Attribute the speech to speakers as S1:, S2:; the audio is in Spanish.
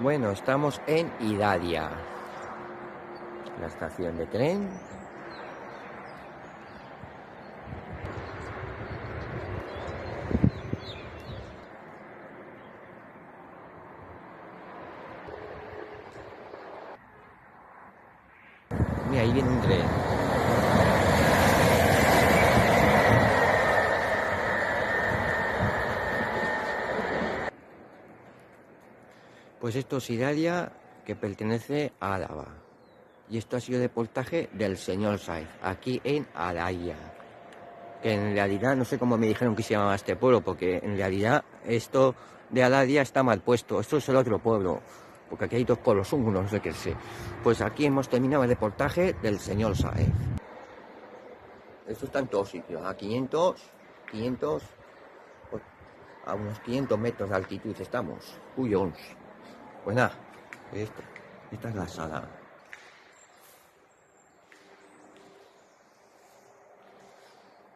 S1: Bueno, estamos en Idalia, la estación de tren. Mira, ahí viene un tren. Pues esto es Idalia, que pertenece a Álava. Y esto ha sido deportaje del señor Sáez, aquí en Alaya. Que en realidad no sé cómo me dijeron que se llamaba este pueblo, porque en realidad esto de Alaya está mal puesto. Esto es el otro pueblo, porque aquí hay dos pueblos, uno, no sé qué sé. Pues aquí hemos terminado el reportaje del señor Sáez. Esto está en todos sitios, a 500, a unos 500 metros de altitud estamos. Pues nada, esta es la sala.